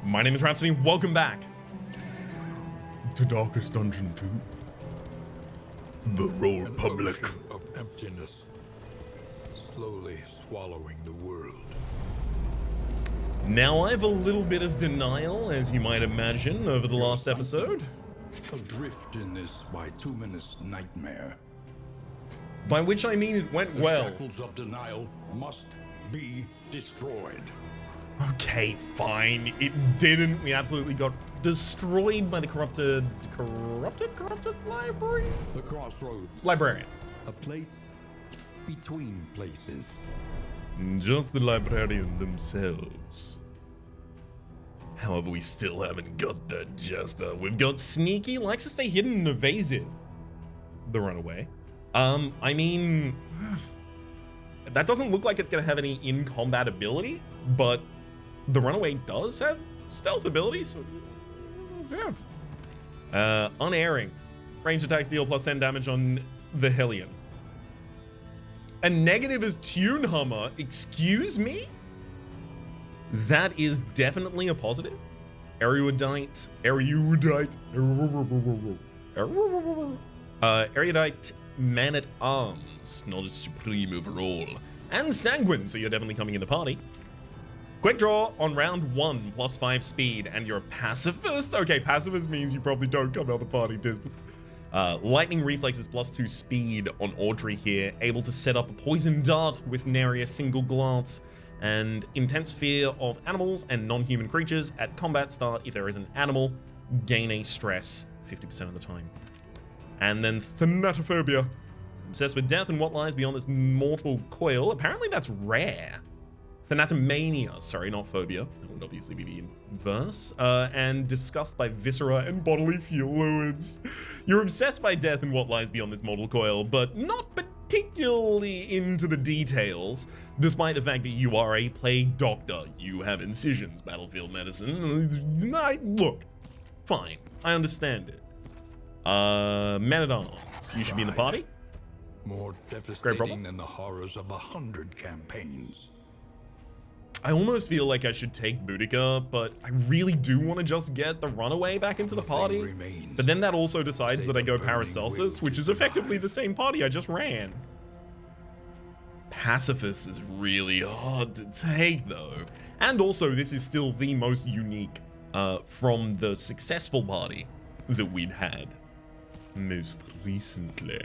My name is Rhapsody. Welcome back to Darkest Dungeon 2. The Roll Public. Of emptiness, slowly swallowing the world. Now, I have a little bit of denial, as you might imagine, over the last episode. Adrift in this bituminous nightmare. By which I mean it went well. The shackles of denial must be destroyed. Okay, fine. It didn't. We absolutely got destroyed by the corrupted library? The crossroads. Librarian. A place between places. Just the librarian themselves. However, we still haven't got the jester. We've got sneaky, likes to stay hidden and evasive. The runaway. I mean, that doesn't look like it's gonna have any in-combat ability, but the runaway does have stealth ability, so let's have. Unerring. Range attacks deal plus 10 damage on the Hellion. A negative is Tune Hummer. Excuse me? That is definitely a positive. Erudite Man at Arms, knowledge supreme overall, and Sanguine, so you're definitely coming in the party. Quick draw on round 1, plus 5 speed, and you're a pacifist? Okay, pacifist means you probably don't come out the party, Dismas. Lightning reflexes plus 2 speed on Audrey here, able to set up a poison dart with nary a single glance, and intense fear of animals and non-human creatures. At combat start, if there is an animal, gain a stress 50% of the time. And then Thanatophobia. Obsessed with death and what lies beyond this mortal coil. Apparently that's rare. Thanatomania, sorry, not phobia. That would obviously be the inverse. And disgust by viscera and bodily fluids. You're obsessed by death and what lies beyond this mortal coil, but not particularly into the details, despite the fact that you are a plague doctor. You have incisions, battlefield medicine. Look, fine, I understand it. Man-at-Arms, you should be in the party. More devastating than the horrors of 100 campaigns. I almost feel like I should take Boudica, but I really do want to just get the runaway back into the party. But then that also decides that I go Paracelsus, which is effectively the same party I just ran. Pacifist is really hard to take though. And also this is still the most unique from the successful party that we'd had most recently.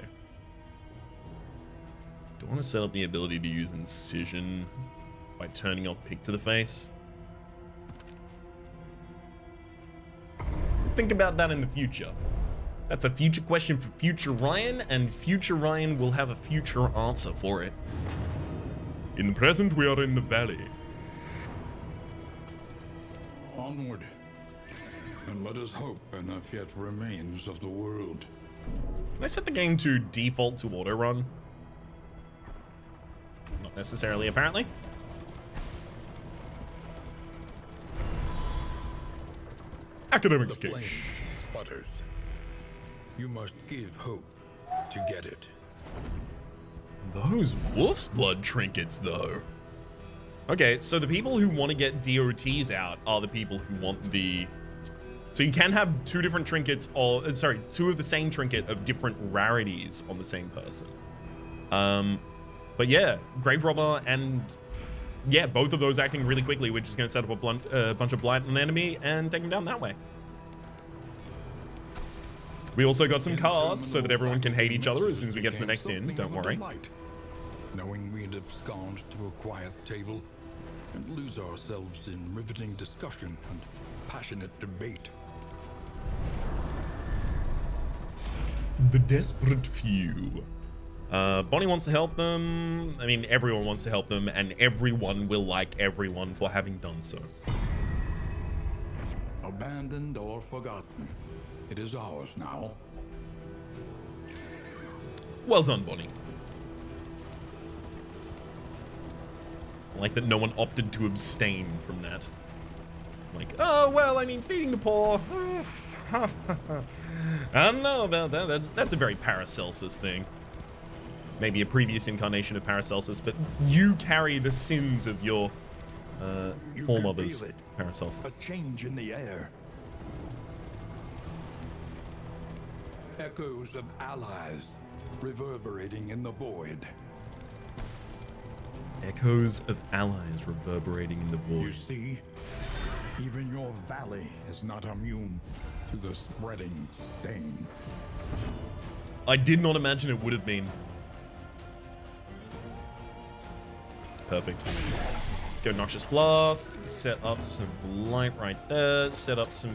Do I want to set up the ability to use Incision by turning off Pick to the Face? Think about that in the future. That's a future question for future Ryan, and future Ryan will have a future answer for it. In the present, we are in the valley. Onward, and let us hope enough yet remains of the world. Can I set the game to default to auto run? Not necessarily, apparently. Academics The game. flame sputters. You must give hope to get it. Those wolf's blood trinkets, though. Okay, so the people who want to get DOTs out are the people who want the... So you can have two different trinkets, or sorry, two of the same trinket of different rarities on the same person. But yeah, Grave Robber and yeah, both of those acting really quickly, which is going to set up a bunch of blight on the enemy and take them down that way. We also got some cards so that everyone can hate each other as soon as we get to the next inn. Don't worry. Knowing we'd abscond to a quiet table and lose ourselves in riveting discussion and passionate debate. The desperate few. Bonnie wants to help them. I mean, everyone wants to help them, and everyone will like everyone for having done so. Abandoned or forgotten, it is ours now. Well done, Bonnie. I like that no one opted to abstain from that. Like, oh, well, I mean, feeding the poor. I don't know about that. That's a very Paracelsus thing. Maybe a previous incarnation of Paracelsus, but you carry the sins of your You Four can mothers. feel it. Paracelsus. A change in the air. Echoes of allies reverberating in the void. Echoes of allies reverberating in the You void. see, even your valley is not immune to the spreading stain. I did not imagine it would have been. Perfect. Let's go Noxious Blast. Set up some Blight right there. Set up some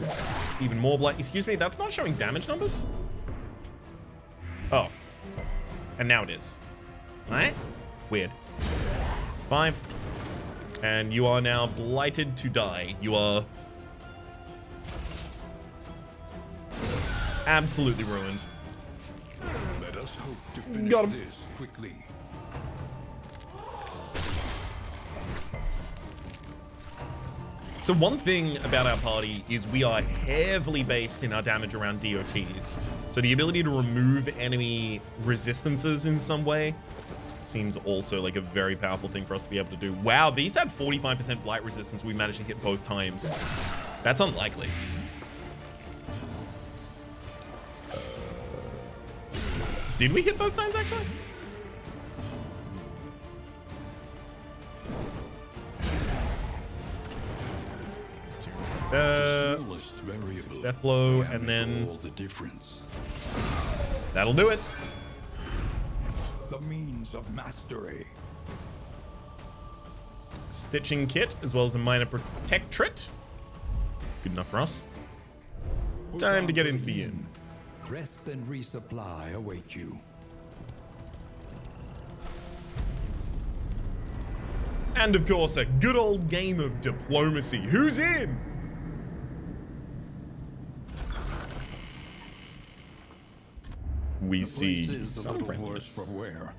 even more Blight. Excuse me, that's not showing damage numbers? Oh. And now it is. Alright? Weird. 5. And you are now blighted to die. You are absolutely ruined. Let us hope to finish Got him. this quickly. So one thing about our party is we are heavily based in our damage around DOTs. So the ability to remove enemy resistances in some way seems also like a very powerful thing for us to be able to do. Wow, these had 45% blight resistance. We managed to hit both times. That's unlikely. Did we hit both times actually? Smallest variable 6 death blow, can and make then all the difference. that'll do it. The means of mastery. Stitching kit, as well as a minor protectorate. Good enough for us. Time to get into the inn. Rest and resupply await you. And of course, a good old game of diplomacy. Who's in? We The see place is a some little worse friendliness. for wear,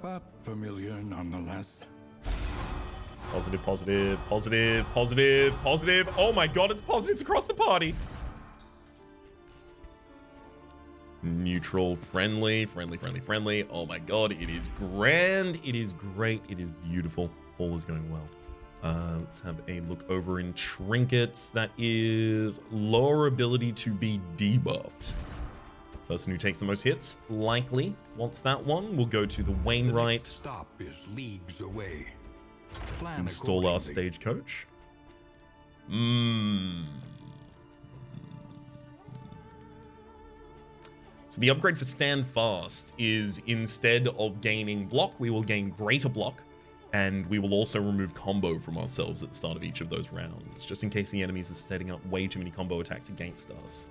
but familiar nonetheless. Positive, positive, positive, positive, positive. Oh my god, it's positives across the party. Neutral, friendly, friendly, friendly, friendly. Oh my god, it is grand. It is great. It is beautiful. All is going well. Let's have a look over in trinkets. That is lower ability to be debuffed. Person who takes the most hits likely wants that one. We'll go to the The Wainwright. next stop is leagues away. Plan Install our accordingly. stagecoach. So the upgrade for Stand Fast is instead of gaining block, we will gain greater block, and we will also remove combo from ourselves at the start of each of those rounds, just in case the enemies are setting up way too many combo attacks against us.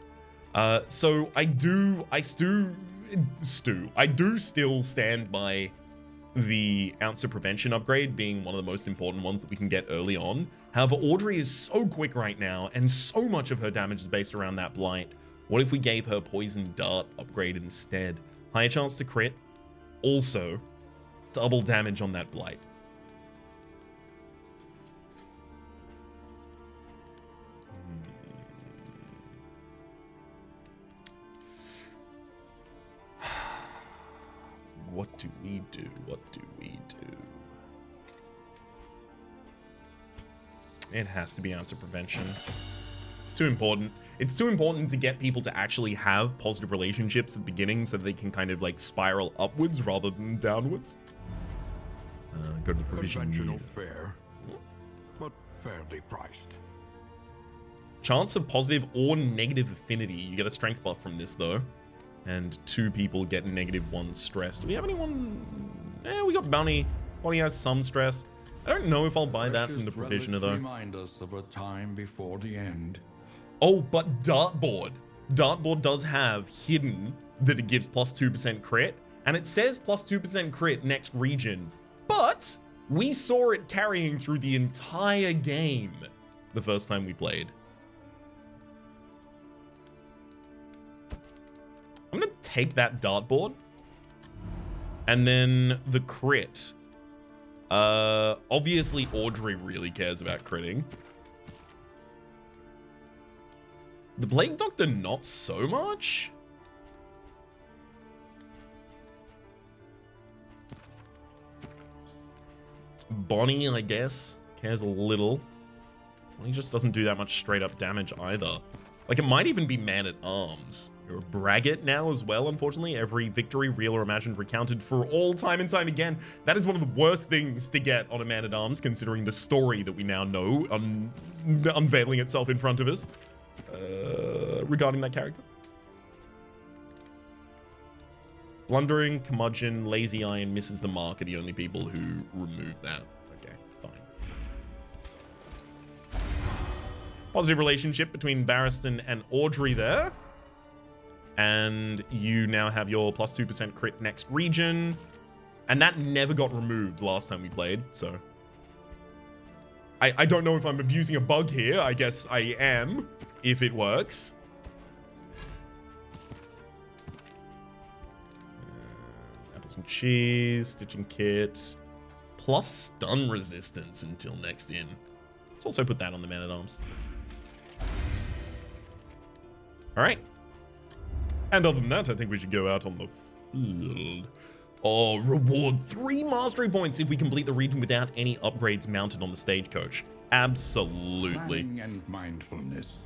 So I do still stand by the ounce of prevention upgrade being one of the most important ones that we can get early on. However, Audrey is so quick right now, and so much of her damage is based around that blight. What if we gave her Poison Dart upgrade instead? Higher chance to crit, also double damage on that blight. What do we do? What do we do? It has to be ounce of prevention. It's too important. It's too important to get people to actually have positive relationships at the beginning so they can kind of like spiral upwards rather than downwards. Go to the provision. Conventional fare, but fairly priced. Chance of positive or negative affinity. You get a strength buff from this though. And 2 people get -1 stress. Do we have anyone? We got Bounty. Bounty has some stress. I don't know if I'll buy that from the Precious provisioner relics though. Remind us of a time before the end. Oh, but Dartboard. Dartboard does have hidden that it gives +2% crit. And it says +2% crit next region. But we saw it carrying through the entire game the first time we played. I'm going to take that Dartboard. And then the crit. Obviously Audrey really cares about critting. The Plague Doctor not so much. Bonnie, I guess, cares a little. Well, he just doesn't do that much straight up damage either. Like, it might even be man-at-arms. You're a braggart now as well, unfortunately. Every victory, real or imagined, recounted for all time and time again. That is one of the worst things to get on a man-at-arms, considering the story that we now know unveiling itself in front of us regarding that character. Blundering, curmudgeon, lazy eye, and misses the mark are the only people who remove that. Okay, fine. Positive relationship between Barristan and Audrey there. And you now have your plus 2% crit next region. And that never got removed last time we played, so. I don't know if I'm abusing a bug here. I guess I am, if it works. Some cheese, stitching kit, plus stun resistance until next in. Let's also put that on the man-at-arms. All right. And other than that, I think we should go out on the field. Oh, reward 3 mastery points if we complete the region without any upgrades mounted on the stagecoach. Absolutely. Planning and mindfulness,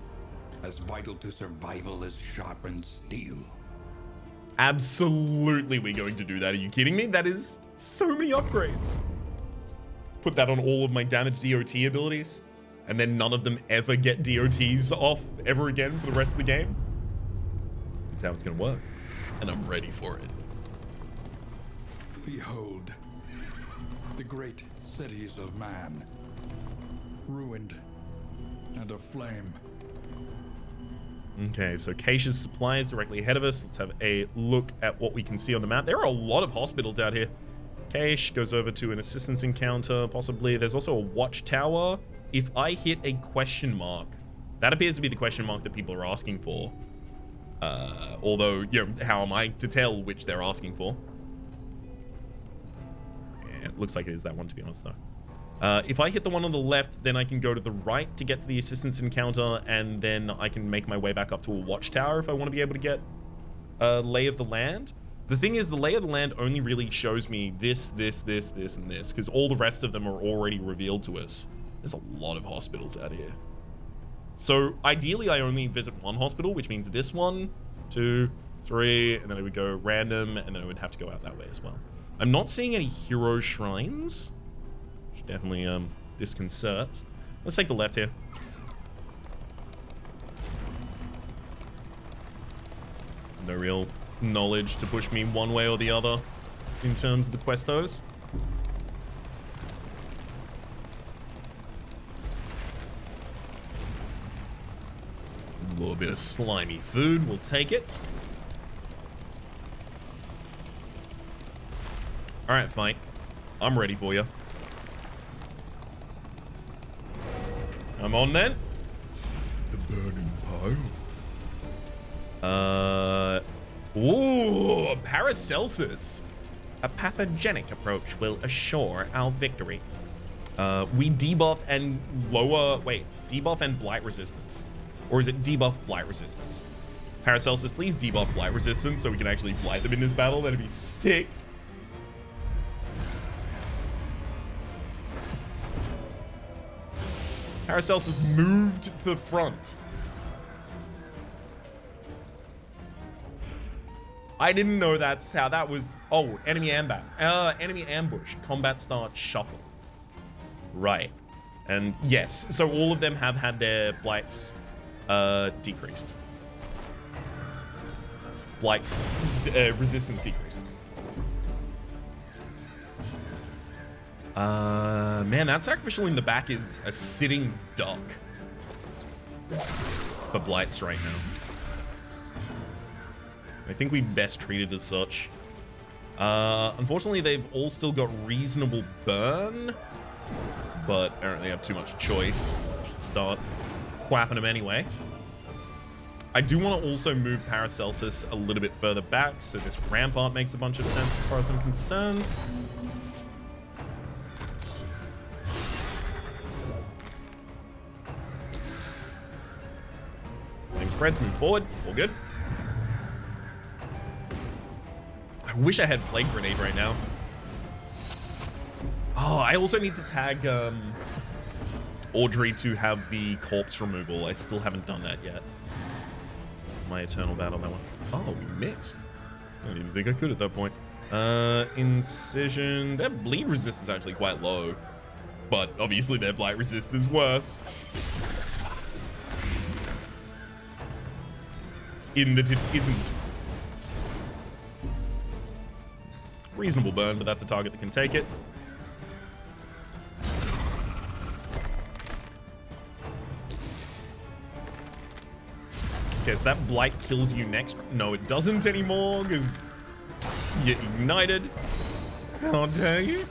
as vital to survival as sharpened steel. Absolutely we're going to do that. Are you kidding me? That is so many upgrades. Put that on all of my damage DOT abilities, and then none of them ever get DOTs off ever again for the rest of the game. That's how it's going to work. And I'm ready for it. Behold, the great cities of man, ruined and aflame. Okay, so Keisha's supply is directly ahead of us. Let's have a look at what we can see on the map. There are a lot of hospitals out here. Keish goes over to an assistance encounter, possibly. There's also a watchtower. If I hit a question mark, that appears to be the question mark that people are asking for. Although, you know, how am I to tell which they're asking for? Yeah, it looks like it is that one, to be honest, though. If I hit the one on the left, then I can go to the right to get to the assistance encounter, and then I can make my way back up to a watchtower if I want to be able to get a lay of the land. The thing is, the lay of the land only really shows me this, and this, because all the rest of them are already revealed to us. There's a lot of hospitals out here. So ideally, I only visit one hospital, which means this one, 2, 3, and then I would go random, and then I would have to go out that way as well. I'm not seeing any hero shrines. Definitely disconcerts. Let's take the left here. No real knowledge to push me one way or the other in terms of the questos. A little bit of slimy food, we'll take it. Alright, fine. I'm ready for you. I'm on then. The burning pile. Ooh, Paracelsus. A pathogenic approach will assure our victory. We debuff and lower, debuff and blight resistance. Or is it debuff blight resistance? Paracelsus, please debuff blight resistance so we can actually blight them in this battle. That'd be sick. Paracelsus moved to the front. I didn't know that's how that was. Oh, enemy ambush. Combat start shuffle. Right. And yes, so all of them have had their blights decreased. Blight resistance decreased. Man, that sacrificial in the back is a sitting duck for blights right now. I think we best treat it as such. Unfortunately, they've all still got reasonable burn, but I don't really have too much choice. Should start whapping them anyway. I do want to also move Paracelsus a little bit further back, so this rampart makes a bunch of sense as far as I'm concerned. Spreads, move forward. All good. I wish I had Plague Grenade right now. Oh, I also need to tag Audrey to have the corpse removal. I still haven't done that yet. My eternal battle, that one. Oh, we missed. I didn't even think I could at that point. Incision. Their bleed resist is actually quite low. But obviously their blight resist is worse. In that it isn't. Reasonable burn, but that's a target that can take it. Okay, so that blight kills you next. No, it doesn't anymore, because you're ignited. How dare you?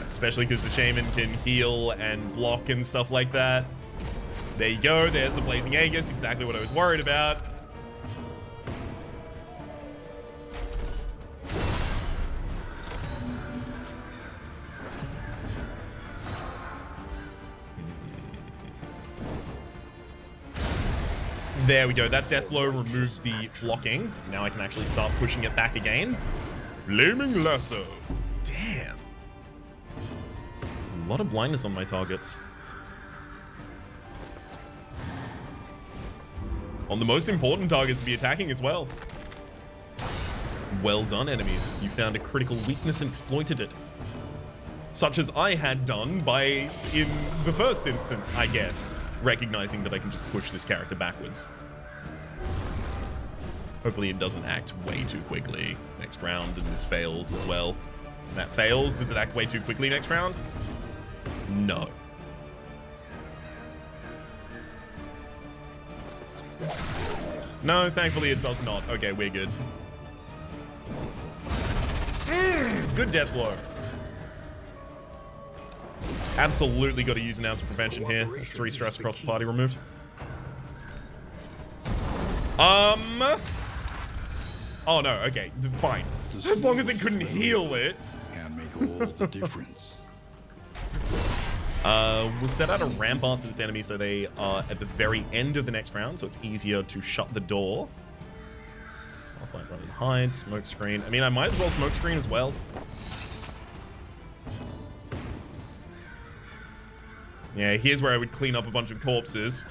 Especially because the shaman can heal and block and stuff like that. There you go. There's the Blazing Aegis. Exactly what I was worried about. There we go. That death blow removes the blocking. Now I can actually start pushing it back again. Flaming Lasso. Damn. A lot of blindness on my targets. On the most important targets to be attacking as well. Well done, enemies. You found a critical weakness and exploited it. Such as I had done in the first instance, I guess. Recognizing that I can just push this character backwards. Hopefully it doesn't act way too quickly next round, and this fails as well. That fails. Does it act way too quickly next round? No. No, thankfully it does not. Okay, we're good. Good death blow. Absolutely got to use an ounce of prevention here. That's 3 stress across the party removed. Oh no, okay, fine. As long as it couldn't heal it. Can make all the difference. We'll set out a rampart to this enemy so they are at the very end of the next round, so it's easier to shut the door. Offline rather than hide, smoke screen. I mean, I might as well smoke screen as well. Yeah, here's where I would clean up a bunch of corpses.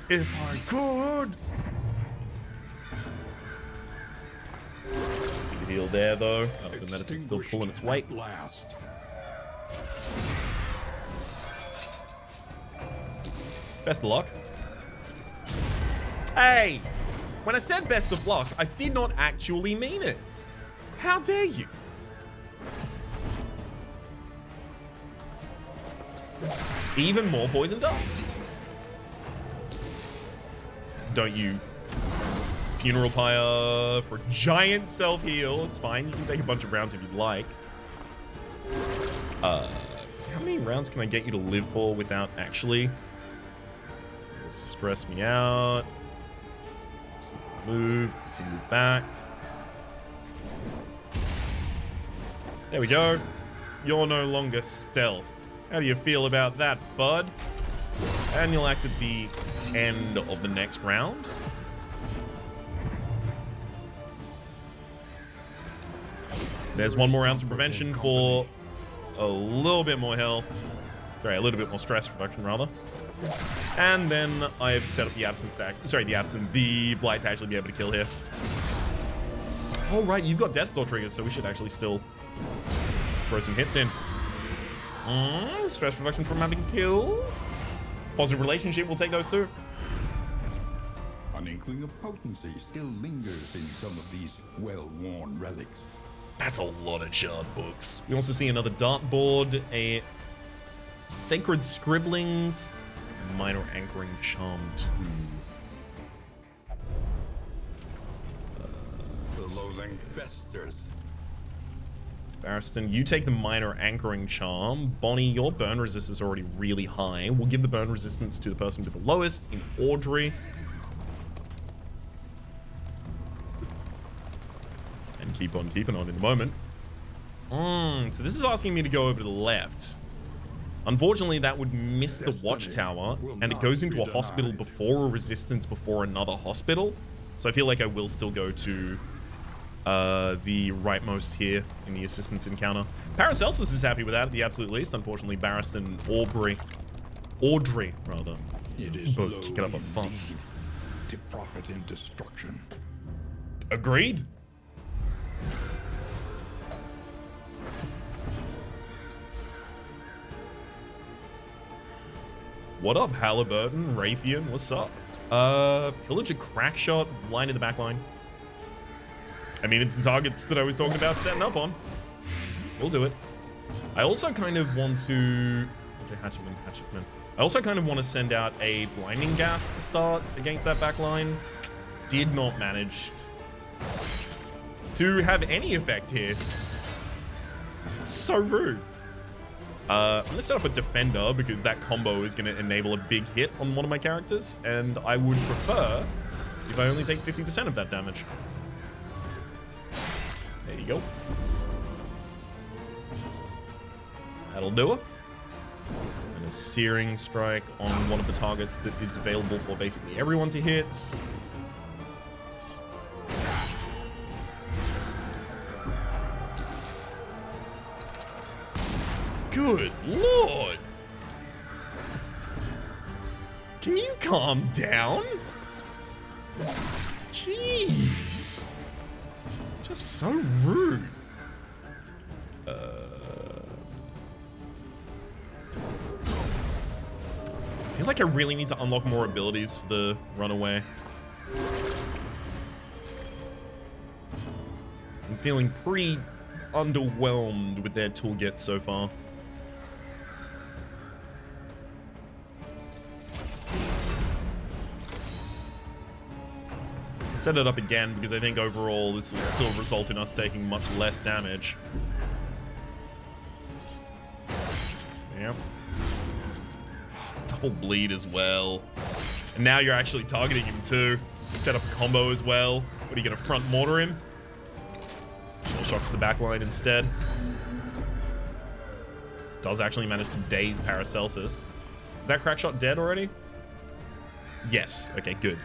If I could. Heal there though. Oh, the medicine's still pulling its weight. Last. Best of luck. Hey! When I said best of luck, I did not actually mean it. How dare you? Even more poison dart. Don't you funeral pyre for giant self-heal. It's fine. You can take a bunch of rounds if you'd like. How many rounds can I get you to live for without actually? This stress me out. Just move back. There we go. You're no longer stealthed. How do you feel about that, bud? And you'll act at the end of the next round. There's 1 more ounce of prevention for a little bit more health. Sorry, a little bit more stress reduction, rather. And then I've set up the absinthe back. Sorry, the blight to actually be able to kill here. Oh, right, you've got Death Door triggers, so we should actually still throw some hits in. Stress reduction from having killed. Positive relationship, we'll take those too. An inkling of potency still lingers in some of these well-worn relics. That's a lot of shard books. We also see another dartboard, a Sacred Scribblings, Minor Anchoring Charm 2. The loathing festers. Barristan, you take the Minor Anchoring Charm. Bonnie, your burn resistance is already really high. We'll give the burn resistance to the person with the lowest in Audrey. And keep on keeping on in the moment. So this is asking me to go over to the left. Unfortunately, that would miss the Watchtower, and it goes into a hospital before a resistance before another hospital. So I feel like I will still go to the rightmost here in the assistance encounter. Paracelsus is happy with that at the absolute least. Unfortunately, Barristan and Audrey, rather, It is both kicking up a fuss. indeed to profit in destruction. Agreed. What up, Halliburton, Raytheon? What's up? Pillager, Crackshot, line in the back line. I mean, it's the targets that I was talking about setting up on. We'll do it. I also kind of want to... Hatchetman. I also kind of want to send out a blinding gas to start against that back line. Did not manage to have any effect here. So rude. I'm going to set up a defender because that combo is going to enable a big hit on one of my characters. And I would prefer if I only take 50% of that damage. There you go. That'll do it. And a Searing Strike on one of the targets that is available for basically everyone to hit. Good lord! Can you calm down? Jeez. Just so rude. I feel like I really need to unlock more abilities for the runaway. I'm feeling pretty underwhelmed with their toolkit so far. Set it up again because I think overall this will still result in us taking much less damage. Yep. Double bleed as well. And now you're actually targeting him too. Set up a combo as well. What, are you gonna front mortar him? Shell shocks the backline instead. Does actually manage to daze Paracelsus. Is that Crackshot dead already? Yes. Okay, good.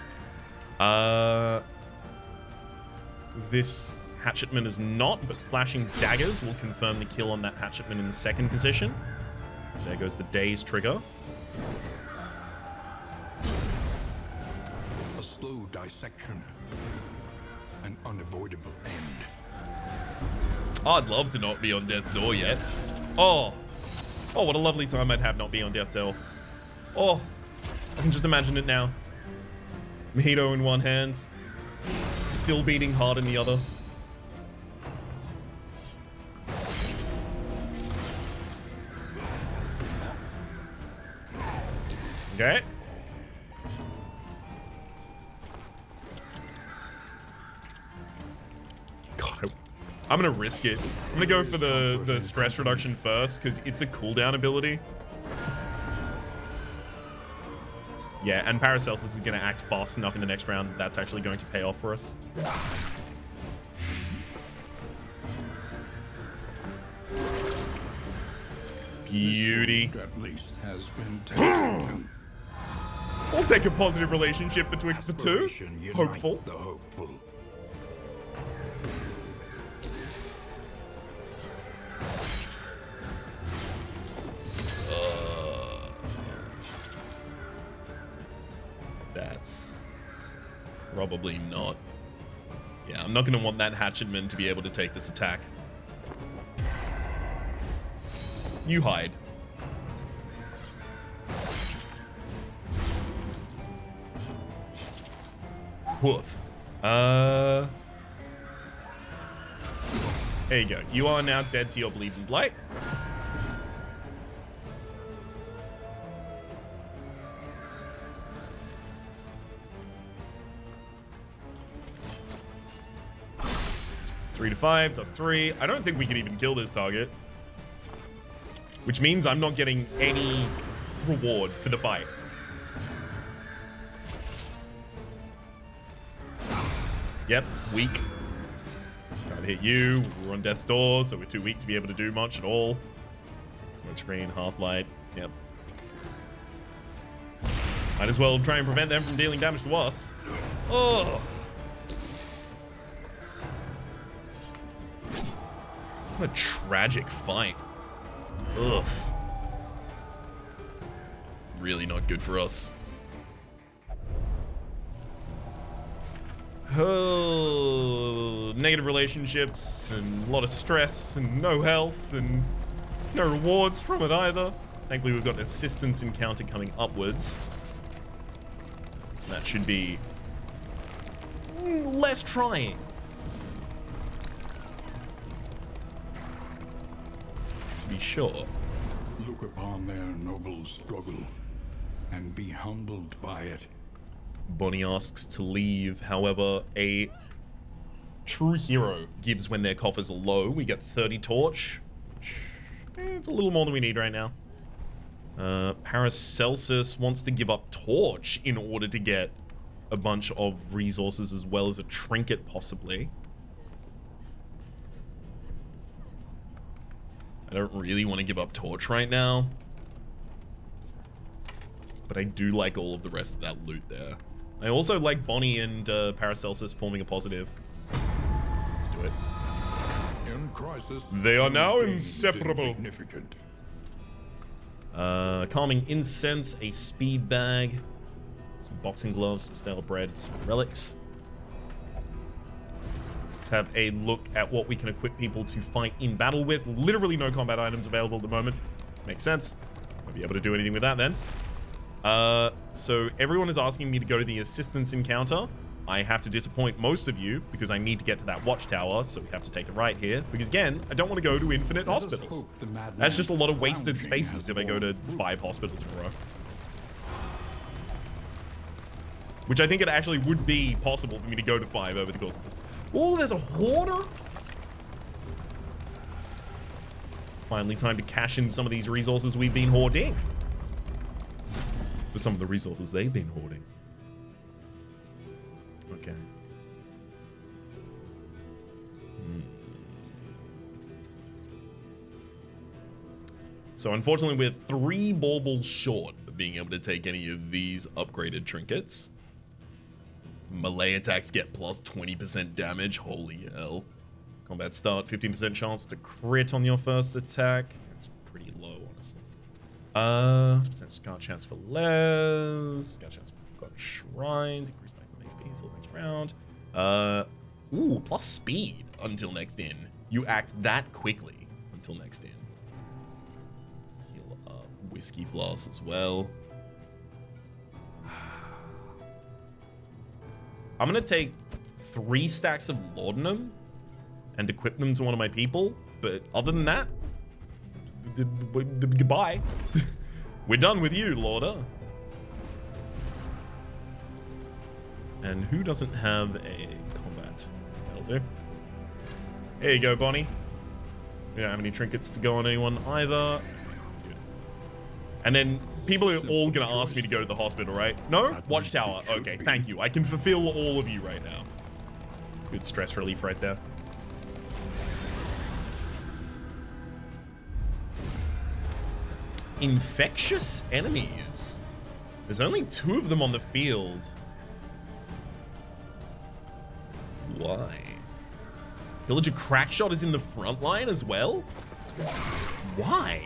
This Hatchetman is not, but flashing daggers will confirm the kill on that Hatchetman in the second position. There goes the daze trigger. A slow dissection. An unavoidable end. Oh, I'd love to not be on death's door yet. Oh, what a lovely time I'd have not be on death's door. Oh, I can just imagine it now. Mojito in one hand, still beating hard in the other. Okay. God, I'm gonna risk it. I'm gonna go for the stress reduction first because it's a cooldown ability. Yeah, and Paracelsus is going to act fast enough in the next round. That's actually going to pay off for us. Beauty. At least has been taken. We'll take a positive relationship betwixt the two. Hopeful. The hopeful. That's probably not. Yeah, I'm not going to want that Hatchetman to be able to take this attack. You hide. Woof. There you go. You are now dead to your bleeding blight. Three to 5 does 3. I don't think we can even kill this target. Which means I'm not getting any reward for the fight. Yep, weak. Can't hit you. We're on death's door, so we're too weak to be able to do much at all. Smoke screen, half light. Yep. Might as well try and prevent them from dealing damage to us. Oh. What a tragic fight. Ugh. Really not good for us. Oh, negative relationships and a lot of stress and no health and no rewards from it either. Thankfully, we've got an assistance encounter coming upwards. So that should be less trying. To be sure. Look upon their noble struggle and be humbled by it. Bonnie asks to leave. However, a true hero gives when their coffers are low. We get 30 torch. It's a little more than we need right now. Paracelsus wants to give up torch in order to get a bunch of resources as well as a trinket, possibly. I don't really want to give up torch right now. But I do like all of the rest of that loot there. I also like Bonnie and Paracelsus forming a positive. Let's do it. In crisis, They are now gain inseparable. insignificant. Calming incense, a speed bag, some boxing gloves, some stale bread, some relics. Let's have a look at what we can equip people to fight in battle with. Literally no combat items available at the moment. Makes sense. Won't be able to do anything with that then. So everyone is asking me to go to the assistance encounter. I have to disappoint most of you because I need to get to that watchtower, so we have to take the right here. Because again, I don't want to go to infinite hospitals. That's just a lot of wasted spaces if I go to 5 hospitals in a row. Which I think it actually would be possible for me to go to 5 over the course of this. Oh, there's a hoarder! Finally time to cash in some of these resources we've been hoarding. For some of the resources they've been hoarding. Okay. So unfortunately, we're 3 baubles short of being able to take any of these upgraded trinkets. Melee attacks get plus 20% damage. Holy hell. Combat start, 15% chance to crit on your first attack. That's pretty low, honestly. Percentage scar chance for less. Scar chance for forgotten shrines. Increase maximum HP until next round. Ooh, plus speed until next in. You act that quickly until next in. Heal up. Whiskey flask as well. I'm gonna take 3 stacks of laudanum and equip them to one of my people, but other than that, goodbye. We're done with you, Lauda. And who doesn't have a combat? That'll do. Here you go, Bonnie. We don't have any trinkets to go on anyone either. Good. And then people are all gonna ask me to go to the hospital, right? No? Watchtower. Okay, thank you. I can fulfill all of you right now. Good stress relief right there. Infectious enemies. There's only 2 of them on the field. Why? Villager Crackshot is in the front line as well? Why?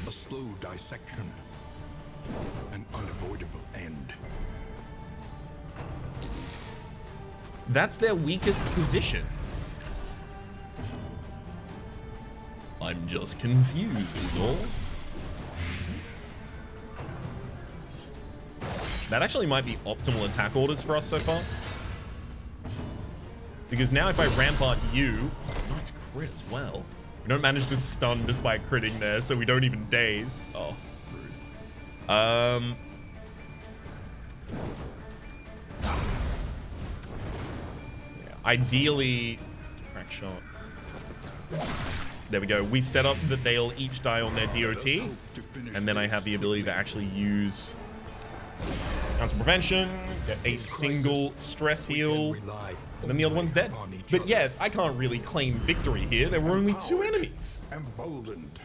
A slow dissection. An unavoidable end. That's their weakest position. I'm just confused is all. That actually might be optimal attack orders for us so far. Because now if I rampart you, nice crit as well. We don't manage to stun despite critting there, so we don't even daze. Oh, rude. Yeah, ideally, crack shot. There we go. We set up that they'll each die on their DOT, and then I have the ability to actually use Council Prevention, get a single stress heal, and then the other one's dead. But yeah, I can't really claim victory here. There were only 2 enemies. Emboldened.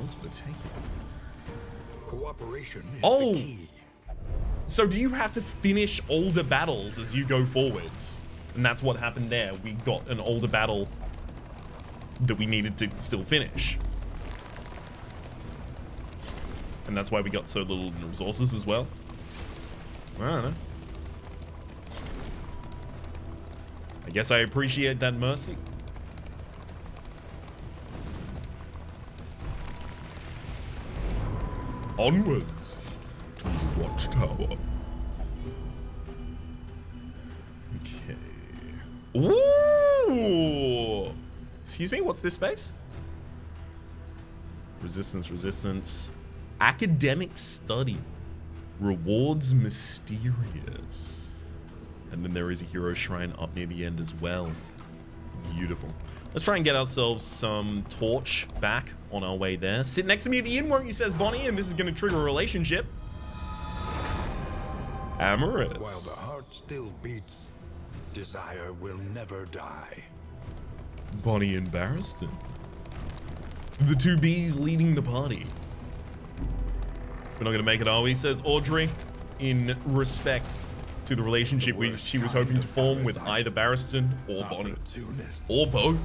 Also to take it. Cooperation is Oh! the key. So do you have to finish older battles as you go forwards? And that's what happened there. We got an older battle that we needed to still finish. And that's why we got so little in resources as well. I don't know. I guess I appreciate that mercy. Onwards to the Watchtower. Okay. Ooh! Excuse me, what's this space? Resistance. Academic study. Rewards mysterious. And then there is a hero shrine up near the end as well. Beautiful. Let's try and get ourselves some torch back on our way there. Sit next to me at the inn, won't you, says Bonnie, and this is going to trigger a relationship. Amorous. While the heart still beats, desire will never die. Bonnie and Barristan. The two bees leading the party. We're not going to make it, are we, says Audrey, in respect to the relationship she was hoping to form with either Barristan or Bonnie. Or both.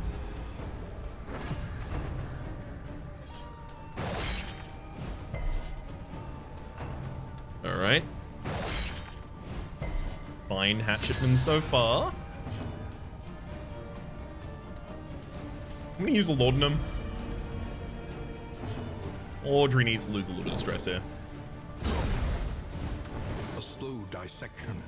Alright. Fine hatchetman so far. I'm gonna use a laudanum. Audrey needs to lose a little bit of stress here. A slow dissection.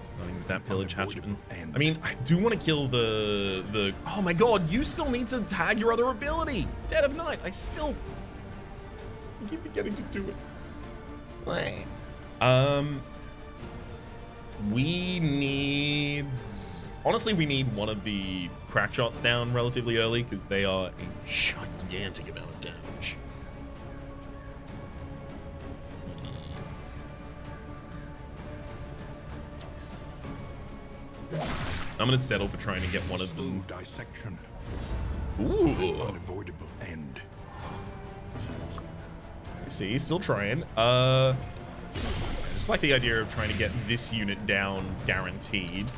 Starting with that pillage hatchetman. I mean, I do want to kill the. Oh my god, you still need to tag your other ability. Dead of Night. I keep forgetting to do it. We need. Honestly, we need one of the crack shots down relatively early because they are a gigantic amount of damage. I'm gonna settle for trying to get one of them. Dissection. Ooh. Unavoidable end. I see, he's still trying. I just like the idea of trying to get this unit down guaranteed.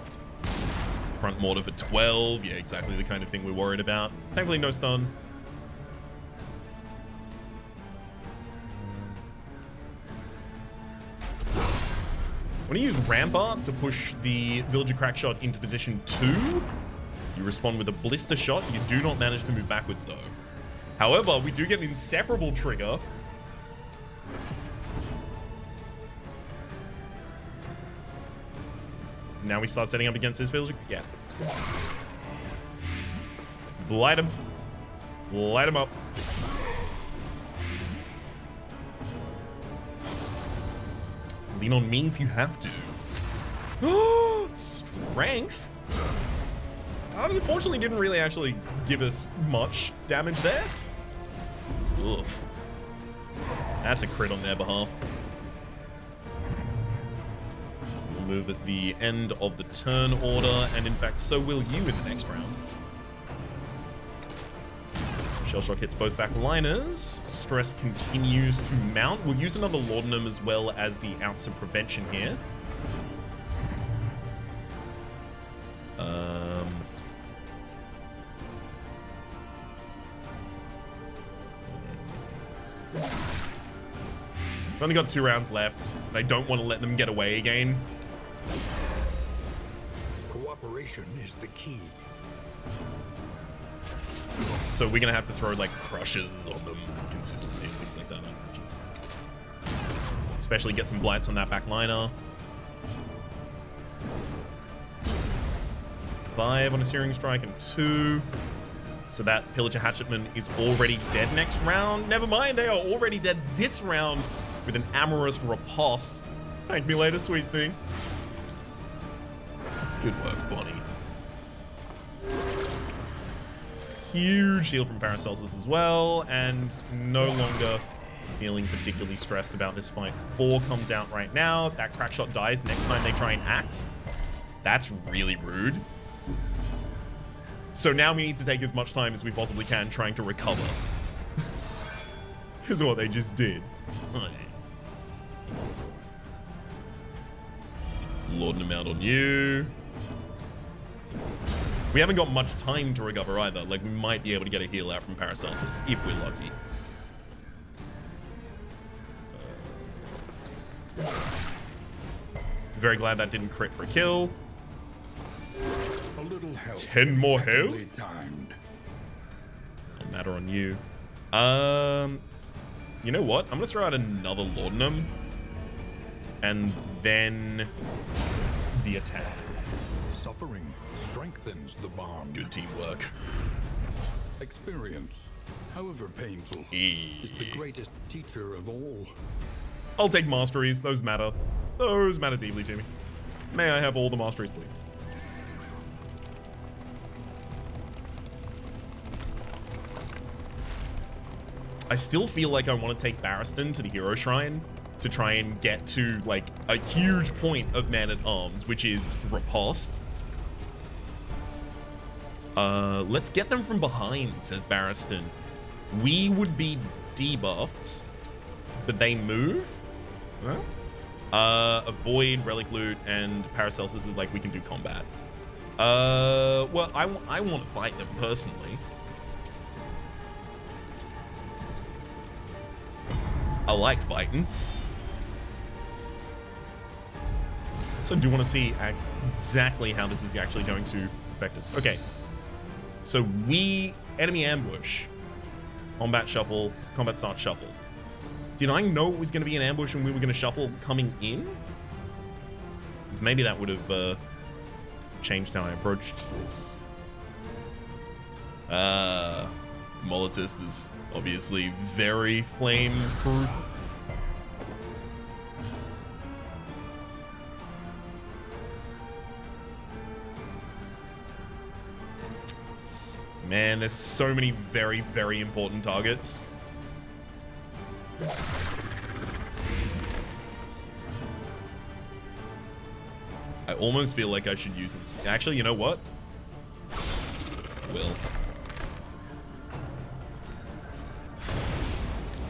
Front mortar for 12. Yeah, exactly the kind of thing we're worried about. Thankfully, no stun. When you use Rampart to push the Villager Crackshot into position 2, you respond with a Blister Shot. You do not manage to move backwards, though. However, we do get an Inseparable trigger. Now we start setting up against this Villager. Yeah. Light him. Light him up. Lean on me if you have to. Strength? That unfortunately didn't really actually give us much damage there. Ugh. That's a crit on their behalf. We'll move at the end of the turn order, and in fact, so will you in the next round. Shellshock hits both back liners. Stress continues to mount. We'll use another laudanum as well as the ounce of prevention here. We've only got 2 rounds left, and I don't want to let them get away again. Cooperation is the key. So we're gonna have to throw like crushes on them consistently and things like that, I imagine. Especially get some blights on that back liner. 5 on a Searing Strike and 2. So that Pillager Hatchetman is already dead next round. Never mind, they are already dead this round with an Amorous Riposte. Thank me later, sweet thing. Good work, Bonnie. Huge heal from Paracelsus as well, and no longer feeling particularly stressed about this fight. 4 comes out right now. That crack shot dies next time they try and act. That's really rude. So now we need to take as much time as we possibly can trying to recover. Is what they just did. Laudanum out on you. We haven't got much time to recover either. Like, we might be able to get a heal out from Paracelsus if we're lucky. Very glad that didn't crit for a kill. A little help. 10 more health? Impeccably timed. No matter on you. You know what? I'm gonna throw out another Laudanum. And then the attack. Suffering strengthens the bond. Good teamwork. Experience, however painful, is the greatest teacher of all. I'll take masteries. Those matter. Those matter deeply to me. May I have all the masteries, please? I still feel like I want to take Barristan to the Hero Shrine to try and get to, like, a huge point of Man-at-Arms, which is Riposte. Let's get them from behind, says Barristan. We would be debuffed, but they move? Huh? Avoid, Relic Loot, and Paracelsus is like, we can do combat. Well, I want to fight them personally. I like fighting. So I do want to see exactly how this is actually going to affect us. Okay. So enemy ambush. Combat shuffle, combat start shuffle. Did I know it was going to be an ambush and we were going to shuffle coming in? Because maybe that would have changed how I approached this. Molotist is obviously very flame-proof. Man, there's so many very, very important targets. I almost feel like I should use it. Actually, you know what? Will.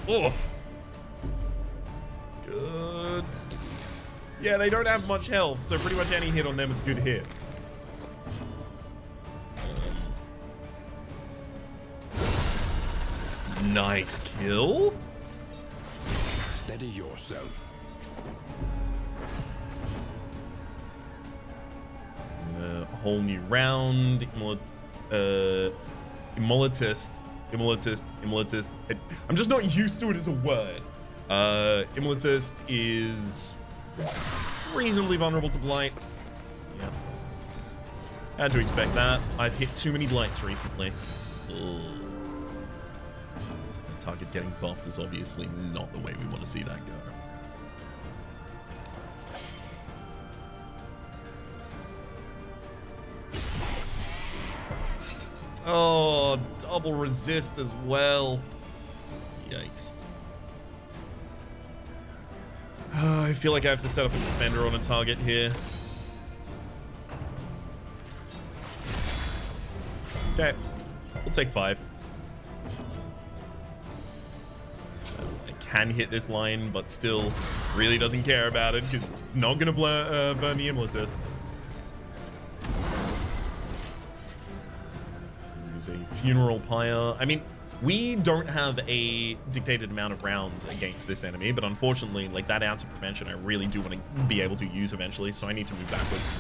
Oh. Good. Yeah, they don't have much health, so pretty much any hit on them is a good hit. Nice kill. Steady yourself. A whole new round. Immolitist. I'm just not used to it as a word. Immolitist is reasonably vulnerable to blight. Yeah. Had to expect that. I've hit too many blights recently. Ugh. Target getting buffed is obviously not the way we want to see that go. Oh, double resist as well. Yikes. I feel like I have to set up a defender on a target here. Okay, we'll take 5. I can hit this line, but still really doesn't care about it because it's not going to burn the Immolitist. Use a Funeral Pyre. I mean, we don't have a dictated amount of rounds against this enemy, but unfortunately, like, that ounce of prevention I really do want to be able to use eventually, so I need to move backwards.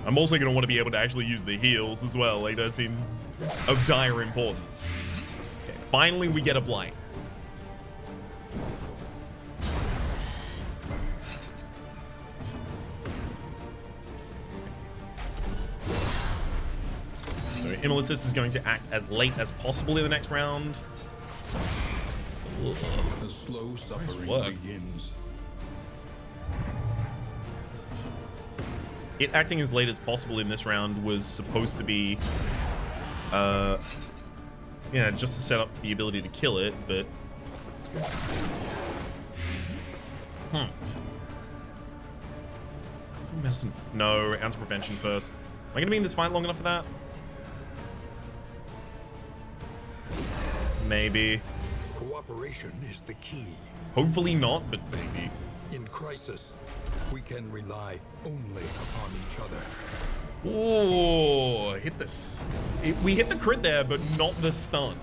I'm also going to want to be able to actually use the heals as well. Like, that seems of dire importance. Okay, finally we get a blight. So Immolitist is going to act as late as possible in the next round. The slow suffering begins. It acting as late as possible in this round was supposed to be, yeah, just to set up the ability to kill it, but... Medicine. No, ounce of prevention first. Am I going to be in this fight long enough for that? Maybe. Cooperation is the key. Hopefully not, but maybe. In crisis, We can rely only upon each other. Oh, hit this. We hit the crit there, but not the stun.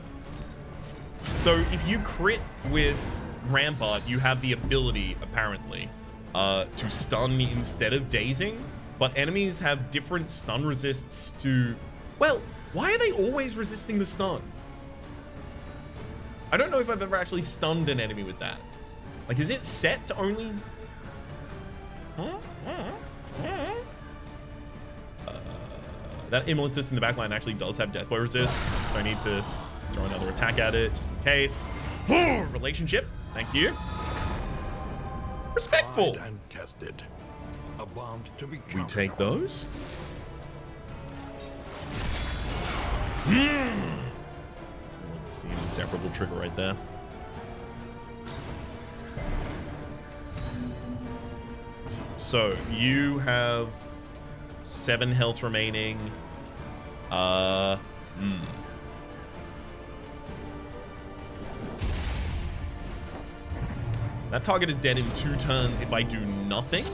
So if you crit with Rampart, you have the ability, apparently, to stun instead of dazing. But enemies have different stun resists to... Well, why are they always resisting the stun? I don't know if I've ever actually stunned an enemy with that. Like, is it set to only... That Immolatus in the backline actually does have death blow resist, so I need to throw another attack at it just in case. Relationship, thank you. Respectful. Tried and tested. A bond to be We counted take on. those. I want to see an inseparable trigger right there. So you have 7 health remaining. That target is dead in 2 turns if I do nothing.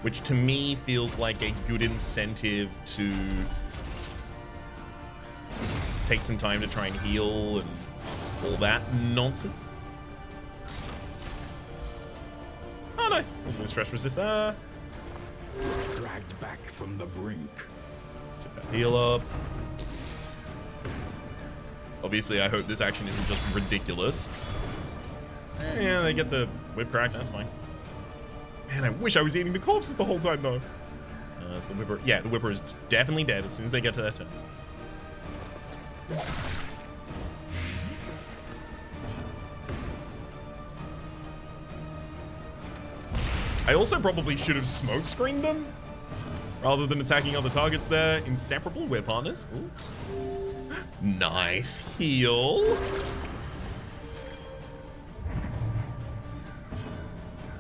Which to me feels like a good incentive to take some time to try and heal and all that nonsense. Oh, nice. Stress resist. Dragged back from the brink. Tip that heal up. Obviously, I hope this action isn't just ridiculous. Yeah, they get to whip crack. That's fine. Man, I wish I was eating the corpses the whole time, though. So the Whipper... Yeah, the Whipper is definitely dead as soon as they get to that turn. I also probably should have smoke screened them rather than attacking other targets there. Inseparable, we're partners. Ooh. Nice heal.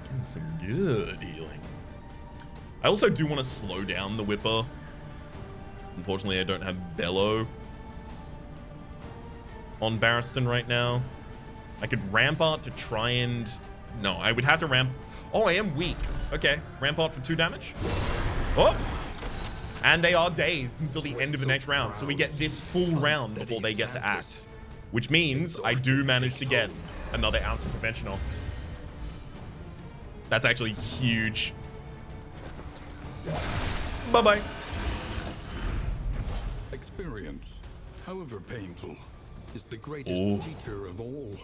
Getting some good healing. I also do want to slow down the Whipper. Unfortunately, I don't have Bellow on Barristan right now. I could Rampart to try and... No, I would have to ramp... Oh, I am weak. Okay, Rampart for 2 damage. Oh! And they are dazed until the end of the next round. So we get this full round before they get to act. Which means I do manage to get another ounce of prevention off. That's actually huge. Bye-bye. Experience, however painful, is the greatest teacher of all.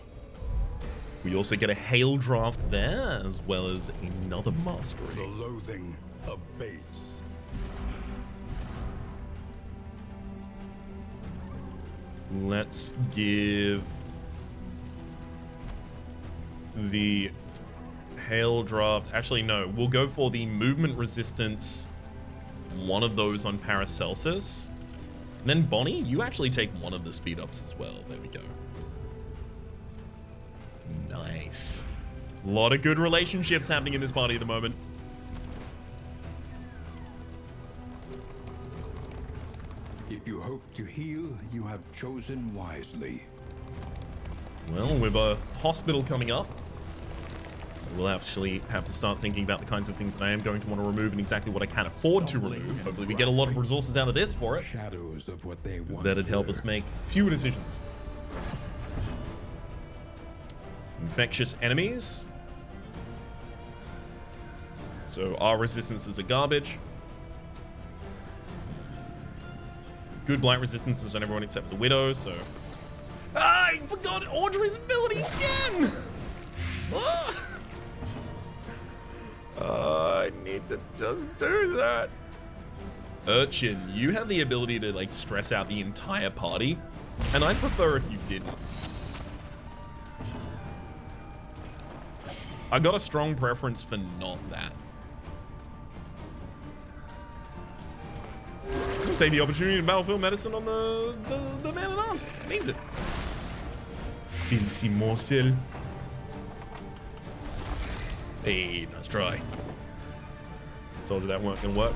We also get a hail draft there, as well as another The mastery. loathing abates. Let's give the hail draft. Actually, no. We'll go for the movement resistance. One of those on Paracelsus. And then Bonnie, you actually take one of the speed ups as well. There we go. Nice. A lot of good relationships happening in this party at the moment. If you hope to heal, you have chosen wisely. Well, with a hospital coming up, so we'll actually have to start thinking about the kinds of things that I am going to want to remove and exactly what I can afford to remove. Hopefully we get a lot of resources out of this for it. Shadows of what they once That'd help were. us make fewer decisions. Infectious enemies. So our resistances are garbage. Good blight resistances on everyone except the Widow, so... Ah, I forgot Audrey's ability again! I need to just do that. Urchin, you have the ability to, like, stress out the entire party, and I'd prefer if you didn't. I got a strong preference for not that. I'll take the opportunity to battlefield medicine on the man-at-arms. Needs it. Vinci Morcel. Hey, nice try. Told you that weren't gonna work.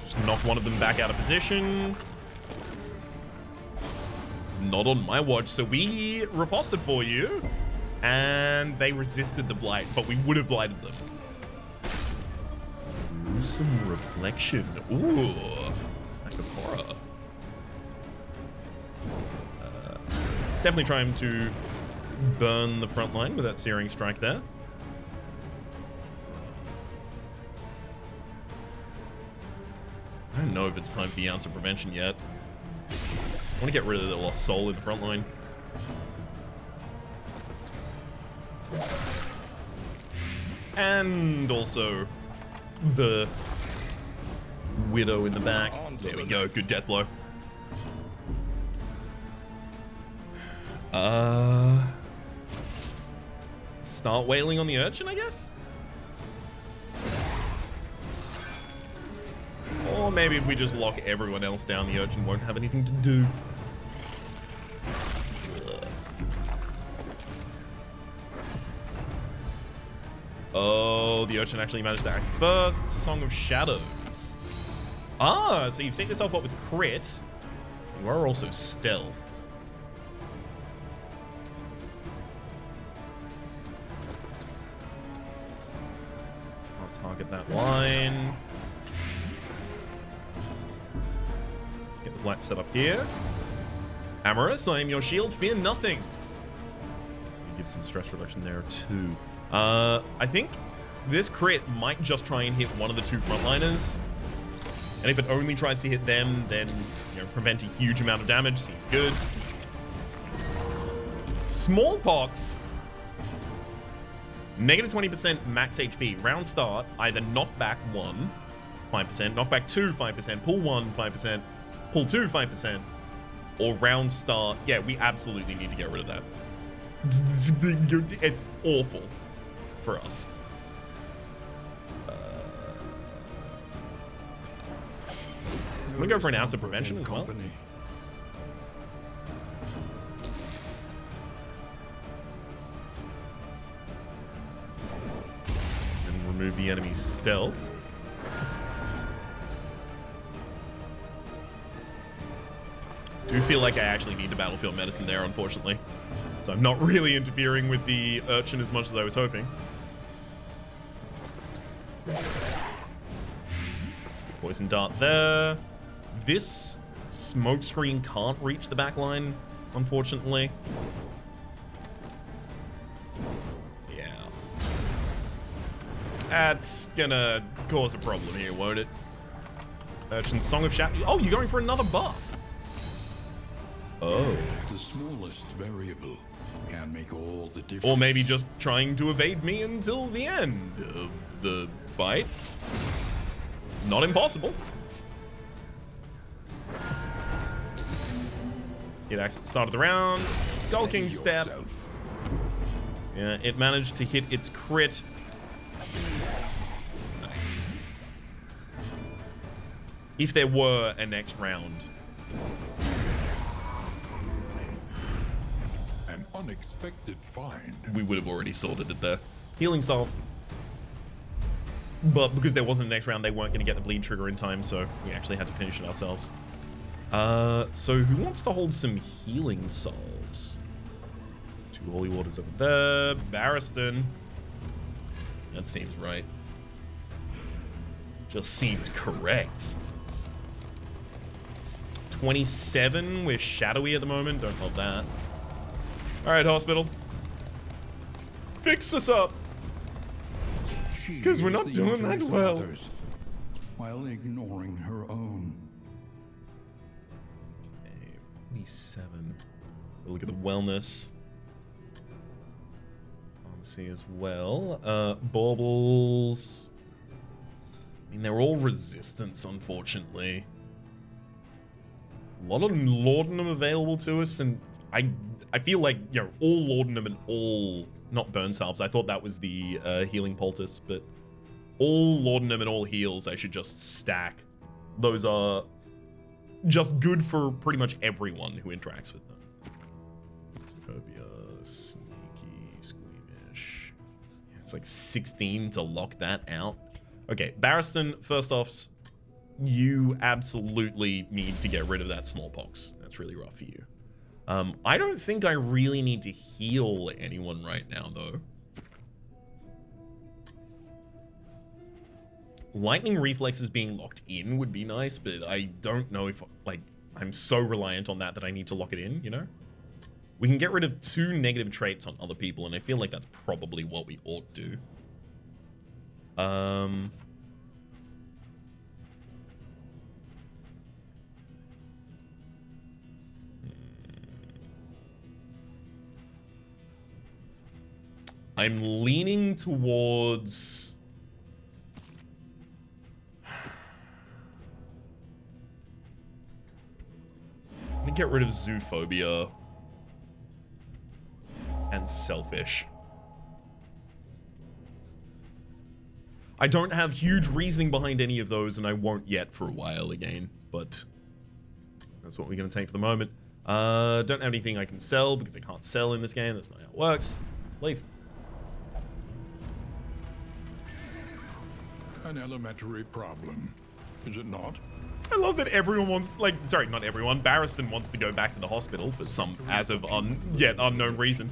Just knock one of them back out of position. Not on my watch. So we riposted for you, and they resisted the blight, but we would have blighted them. Ooh, some reflection. Ooh, stack of horror. Definitely trying to burn the front line with that Searing Strike there. I don't know if it's time for the Ounce of Prevention yet. I want to get rid of the Lost Soul in the front line. And also the Widow in the back. There we go, good death blow. Start wailing on the Urchin, I guess? Or maybe if we just lock everyone else down, the Urchin won't have anything to do. Oh, the Urchin actually managed to act first. Song of Shadows. Ah, so you've set yourself up with crit. You are also stealthed. I'll target that line. Let's get the blight set up here. Amorous, I am your shield, fear nothing. You give some stress reduction there too. I think this crit might just try and hit one of the two frontliners. And if it only tries to hit them, then, you know, prevent a huge amount of damage. Seems good. Smallpox. Negative 20% max HP. Round start, either knock back 1, 5%, knock back 2, 5%, pull 1, 5%, pull 2, 5%, or round start. Yeah, we absolutely need to get rid of that. It's awful for us. I'm gonna go for an Ounce of Prevention as well. And remove the enemy's stealth. Do feel like I actually need the battlefield medicine there, unfortunately. So I'm not really interfering with the Urchin as much as I was hoping. Poison dart there. This smoke screen can't reach the back line, unfortunately. Yeah. That's gonna cause a problem here, won't it? Urchin, Song of Shadow. Oh, you're going for another buff. Oh. The smallest variable can make all the difference. Or maybe just trying to evade me until the end of the fight. Not impossible. It actually started the round. Skulking Step. Yeah, it managed to hit its crit. Nice. If there were a next round. An unexpected find. We would have already sorted it there. Healing Salve. But because there wasn't a next round, they weren't going to get the bleed trigger in time, so we actually had to finish it ourselves. So who wants to hold some healing salves? 2 holy waters over there. Barristan. That seems right. Just seemed correct. 27. We're shadowy at the moment. Don't hold that. All right, hospital. Fix us up. Because we're not doing that well. While ignoring her own. Okay, 27. We'll look at the wellness. Pharmacy as well. Baubles. I mean, they're all resistance, unfortunately. A lot of laudanum available to us, and I feel like, you know, all laudanum and all, not burn salves. I thought that was the healing poultice, but all laudanum and all heals I should just stack. Those are just good for pretty much everyone who interacts with them. Sokovia, sneaky, squeamish. Yeah, it's like 16 to lock that out. Okay, Barristan, first offs, you absolutely need to get rid of that smallpox. That's really rough for you. I don't think I really need to heal anyone right now, though. Lightning reflexes being locked in would be nice, but I don't know if, like, I'm so reliant on that I need to lock it in, you know? We can get rid of 2 negative traits on other people, and I feel like that's probably what we ought to. I'm leaning towards... I'm gonna get rid of zoophobia and selfish. I don't have huge reasoning behind any of those, and I won't yet for a while again, but that's what we're gonna take for the moment. Don't have anything I can sell because I can't sell in this game. That's not how it works. Let's leave. An elementary problem, is it not? I love that everyone wants, like, sorry, not everyone. Barristan wants to go back to the hospital for some, as of yet unknown reason.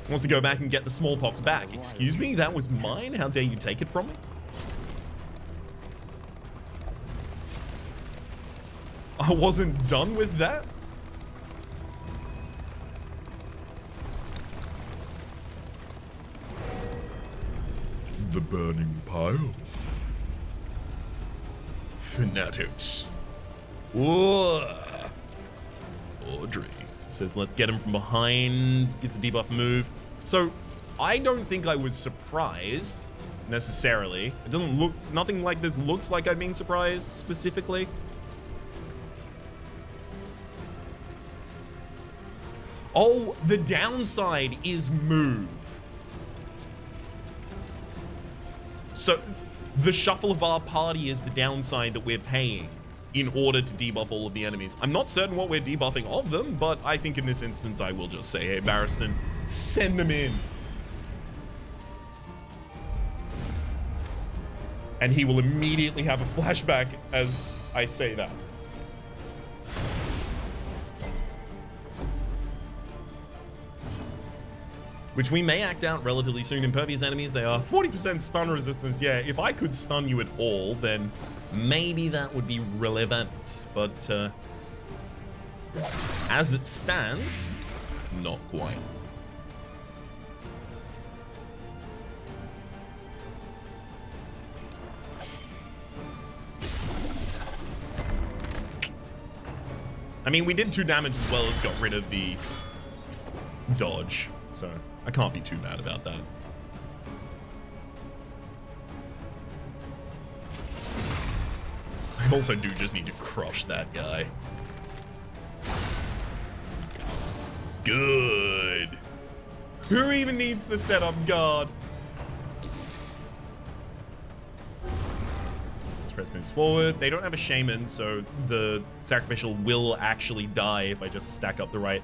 Wants to go back and get the smallpox back. Excuse me? That was mine? How dare you take it from me? I wasn't done with that? The burning pile. Fanatics. Whoa. Audrey says, let's get him from behind. Gives the debuff move. So, I don't think I was surprised, necessarily. It doesn't look, nothing like this looks like I've been surprised, specifically. Oh, the downside is move. So, the shuffle of our party is the downside that we're paying in order to debuff all of the enemies. I'm not certain what we're debuffing of them, but I think in this instance I will just say, hey, Barristan, send them in. And he will immediately have a flashback as I say that. Which we may act out relatively soon. Impervious enemies, they are 40% stun resistance. Yeah, if I could stun you at all, then maybe that would be relevant. But as it stands, not quite. I mean, we did 2 damage as well as got rid of the dodge, so I can't be too mad about that. I also do just need to crush that guy. Good. Who even needs to set up guard? Express moves forward. They don't have a shaman, so the sacrificial will actually die if I just stack up the right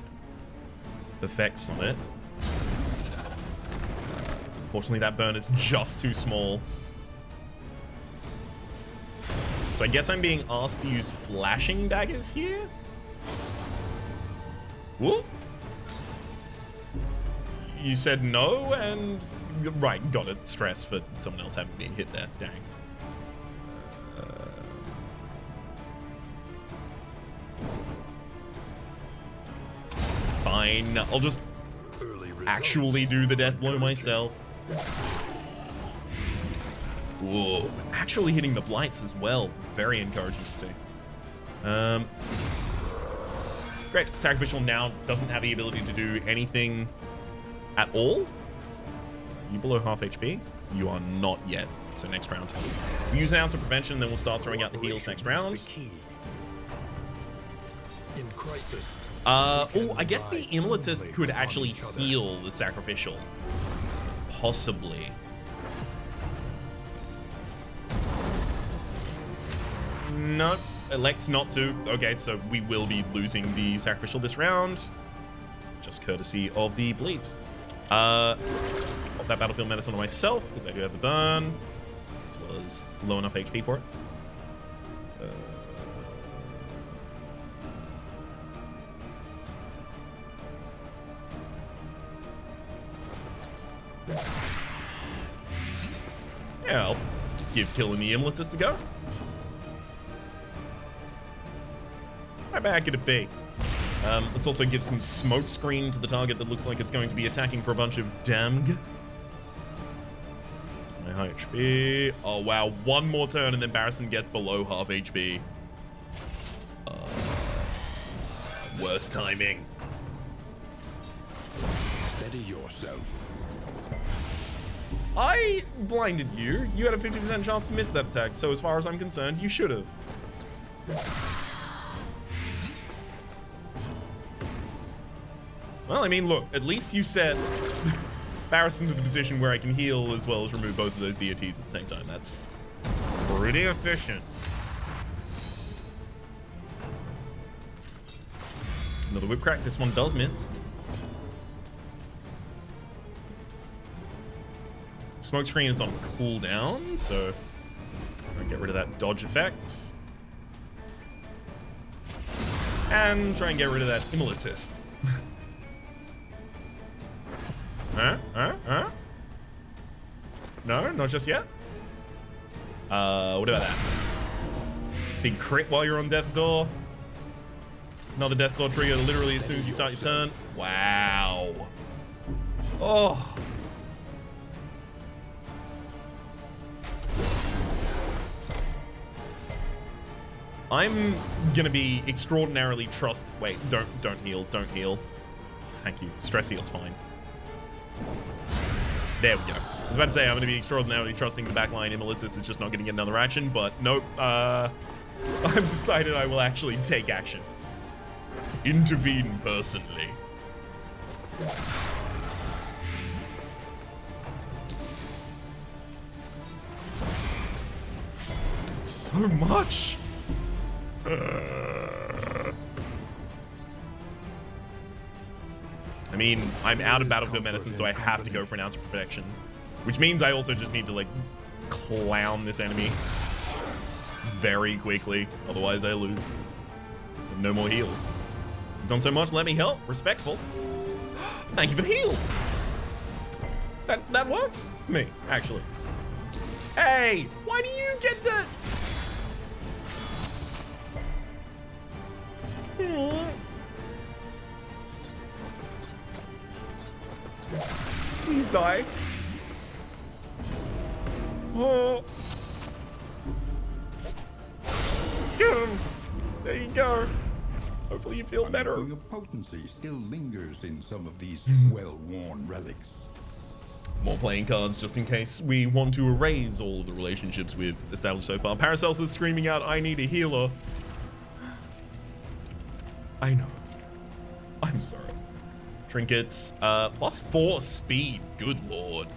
effects on it. Fortunately, that burn is just too small. So I guess I'm being asked to use flashing daggers here? Whoop. You said no, and... Right, got it. Stress for someone else having been hit there. Dang. Fine. I'll just actually do the death blow myself. Whoa. Actually hitting the blights as well. Very encouraging to see. Great. Sacrificial now doesn't have the ability to do anything at all. Are you below half HP? You are not yet. So next round. We use an ounce of prevention, then we'll start throwing out the heals next round. Oh, I guess the Immolitist could actually heal the sacrificial. Possibly. No, elects not to. Okay, so we will be losing the sacrificial this round. Just courtesy of the bleeds. Pop that battlefield medicine on myself, because I do have the burn, as well as low enough HP for it. Yeah, I'll give killing the Imlatus a go. How bad could it be? Let's also give some smoke screen to the target that looks like it's going to be attacking for a bunch of damg. My high HP. Oh, wow. One more turn and then Barristan gets below half HP. Worst timing. Steady yourself. I blinded you. You had a 50% chance to miss that attack, so as far as I'm concerned, you should have. Well, I mean, look, at least you set Barristan to the position where I can heal as well as remove both of those deities at the same time. That's pretty efficient. Another whip crack. This one does miss. Smoke screen is on cooldown, so I'll get rid of that dodge effect. And try and get rid of that Immolatist. No, not just yet. What about that? Big crit while you're on death's door. Another death's door trigger literally as soon as you start your turn. Wow. Oh. I'm gonna be extraordinarily Wait, don't heal, don't heal. Thank you. Stress heal's fine. There we go. I was about to say I'm gonna be extraordinarily trusting the backline Immolatus is just not gonna get another action, but nope. I've decided I will actually take action. Intervene personally. So much. I mean, I'm out of battlefield medicine, so I have to go for an ounce of protection, which means I also just need to like clown this enemy very quickly, otherwise I lose. No more heals. You've done so much, let me help. Respectful. Thank you for the heal. That works for me, actually. Hey, why do you get to... Please die. Oh. Get him. There you go. Hopefully you feel better. Your potency still lingers in some of these well-worn relics. More playing cards just in case we want to erase all of the relationships we've established so far. Paracelsus screaming out, I need a healer. I know. I'm sorry. Trinkets, +4 speed. Good lord.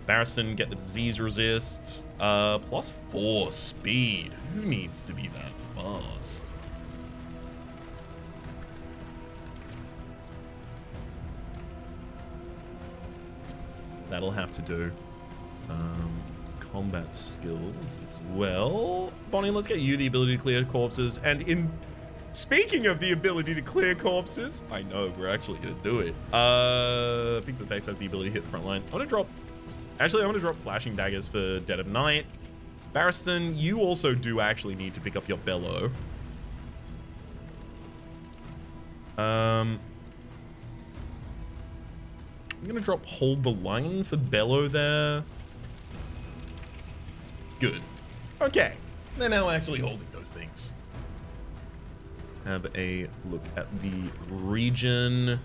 Barristan, get the disease resist. +4 speed. Who needs to be that fast? That'll have to do. Combat skills as well. Bonnie, let's get you the ability to clear corpses. And in speaking of the ability to clear corpses, I know we're actually gonna do it. I think the base has the ability to hit the front line. I'm gonna drop flashing daggers for Dead of Night. Barristan, you also do actually need to pick up your bellow. I'm gonna drop hold the line for bellow there. Good. Okay. They're now actually holding those things. Let's have a look at the region.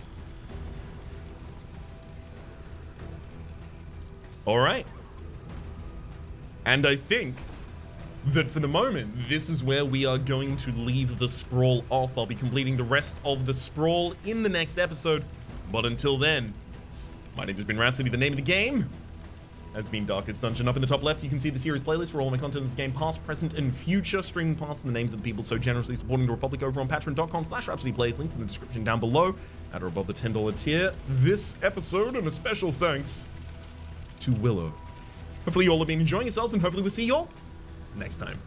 All right. And I think that for the moment, this is where we are going to leave the Sprawl off. I'll be completing the rest of the Sprawl in the next episode. But until then, my name has been Rhapsody. The name of the game has been Darkest Dungeon. Up in the top left, you can see the series playlist for all my content in this game, past, present, and future, streaming past the names of the people so generously supporting the Republic over on patreon.com/RhapsodyPlays, linked in the description down below, at or above the $10 tier. This episode, and a special thanks to Willow. Hopefully you all have been enjoying yourselves, and hopefully we'll see you all next time.